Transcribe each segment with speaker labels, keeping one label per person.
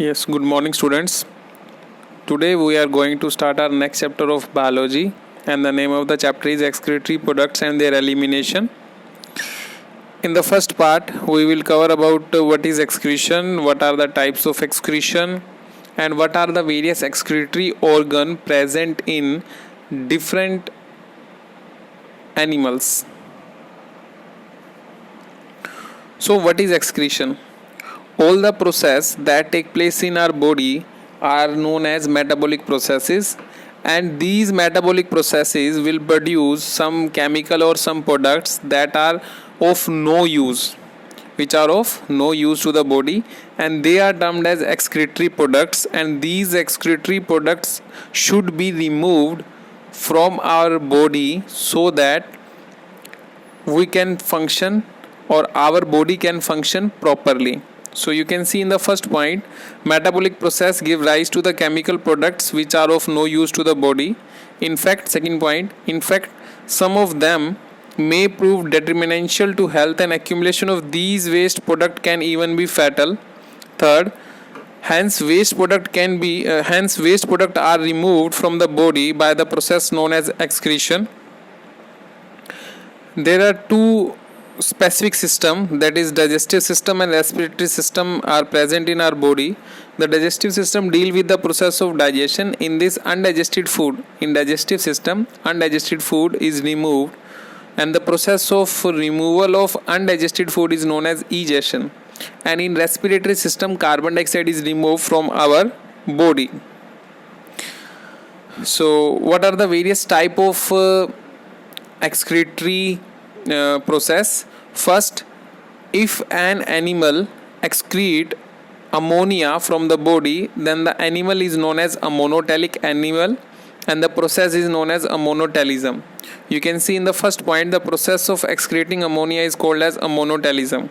Speaker 1: Yes, good morning, students. Today we are going to start our next chapter of biology, and the name of the chapter is excretory products and their elimination. In the first part, we will cover about what is excretion, what are the types of excretion, and what are the various excretory organ present in different animals. So, what is excretion? All the processes that take place in our body are known as metabolic processes, and these metabolic processes will produce some chemical or some products that are of no use, which are of no use to the body, and they are termed as excretory products. And these excretory products should be removed from our body so that we can function, or our body can function properly. So you can see in the first point, metabolic process give rise to the chemical products which are of no use to the body. In fact, second point, in fact, some of them may prove detrimental to health, and accumulation of these waste product can even be fatal. Third, hence waste product are removed from the body by the process known as excretion. There are two specific system, that is digestive system and respiratory system, are present in our body. The digestive system deal with the process of digestion. In this undigested food, in digestive system, undigested food is removed, and the process of removal of undigested food is known as egestion. And in respiratory system, carbon dioxide is removed from our body. So what are the various type of excretory process? First, if an animal excrete ammonia from the body, then the animal is known as a monotelic animal, and the process is known as ammonotelism. You can see in the first point, the process of excreting ammonia is called as ammonotelism.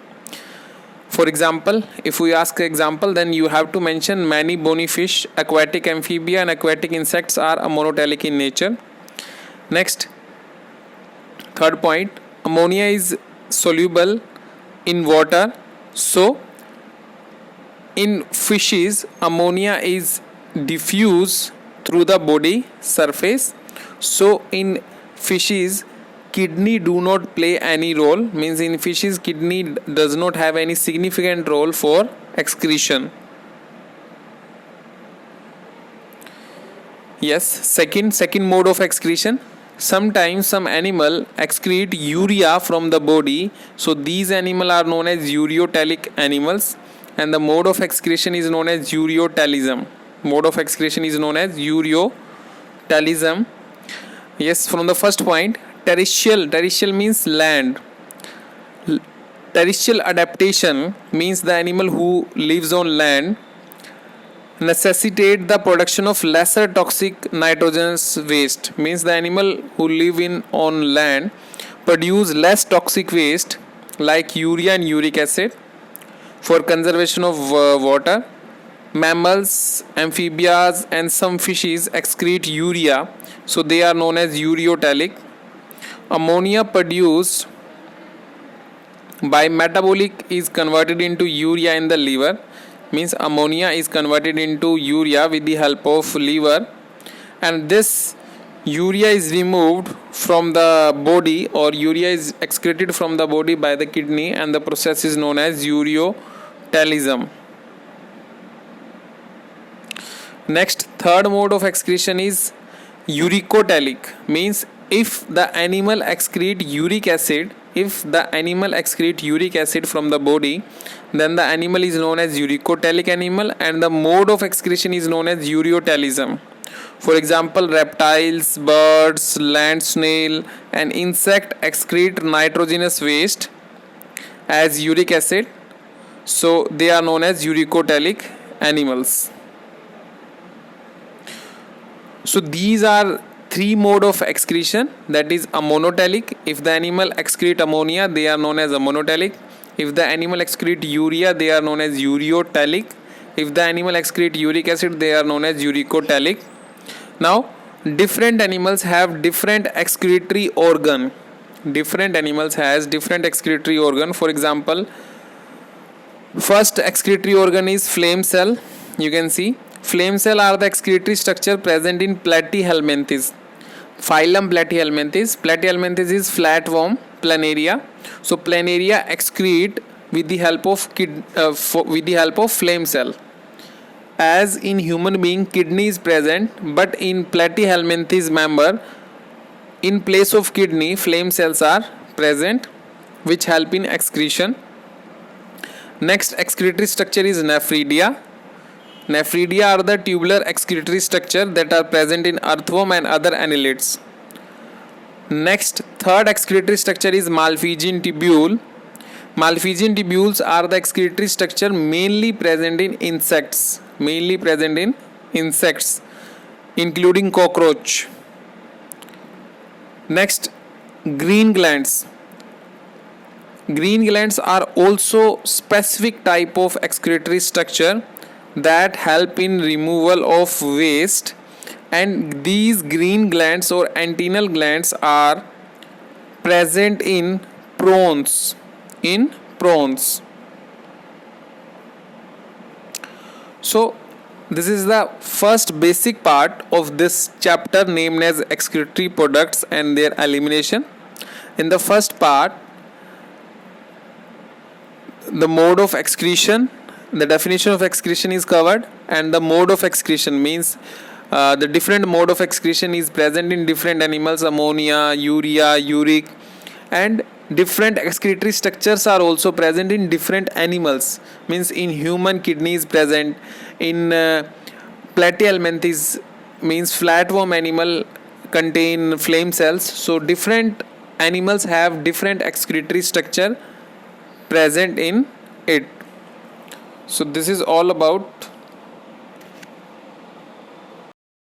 Speaker 1: For example, if we ask example, then you have to mention many bony fish, aquatic amphibia and aquatic insects are ammonotelic in nature. Next, third point, ammonia is soluble in water. So in fishes, ammonia is diffused through the body surface. So in fishes, kidney do not play any role, means in fishes kidney does not have any significant role for excretion. Yes, second mode of excretion. Sometimes some animal excrete urea from the body, so these animals are known as ureotelic animals, and the mode of excretion is known as ureotelism. Yes, from the first point, terrestrial means land. Terrestrial adaptation means the animal who lives on land necessitate the production of lesser toxic nitrogenous waste, means the animal who live in on land produce less toxic waste like urea and uric acid for conservation of water. Mammals, amphibians and some fishes excrete urea, so they are known as ureotelic. Ammonia produced by metabolic is converted into urea in the liver, means ammonia is converted into urea with the help of liver, and this urea is removed from the body, or urea is excreted from the body by the kidney, and the process is known as ureotelism. Next, third mode of excretion is uricotelic, means if the animal excrete uric acid from the body, then the animal is known as uricotelic animal, and the mode of excretion is known as ureotelism. For example, reptiles, birds, land snail and insect excrete nitrogenous waste as uric acid, so they are known as uricotelic animals. So these are three mode of excretion, that is ammonotelic. If the animal excrete ammonia, they are known as ammonotelic. If the animal excrete urea, they are known as ureotelic. If the animal excrete uric acid, they are known as uricotelic. Now different animals have different excretory organ. For example, first excretory organ is flame cell. you can see flame cell are the excretory structure present in Platyhelminthes. Phylum Platyhelminthes. Platyhelminthes is flatworm planaria. So planaria excrete with the help of flame cell. As in human being, kidney is present, but in Platyhelminthes member, in place of kidney, flame cells are present, which help in excretion. Next excretory structure is nephridia. Nephridia are the tubular excretory structure that are present in earthworm and other annelids. Next, third excretory structure is Malpighian tubule. Malpighian tubules are the excretory structure mainly present in insects, including cockroach. Next, green glands. Green glands are also specific type of excretory structure that help in removal of waste, and these green glands or antennal glands are present in prawns. So this is the first basic part of this chapter named as excretory products and their elimination. In the first part, the mode of excretion, the definition of excretion is covered, and the mode of excretion means the different mode of excretion is present in different animals, ammonia, urea, uric, and different excretory structures are also present in different animals, means in human kidney is present, in Platyhelminthes means flatworm animal contain flame cells. So different animals have different excretory structure present in it. So this is all about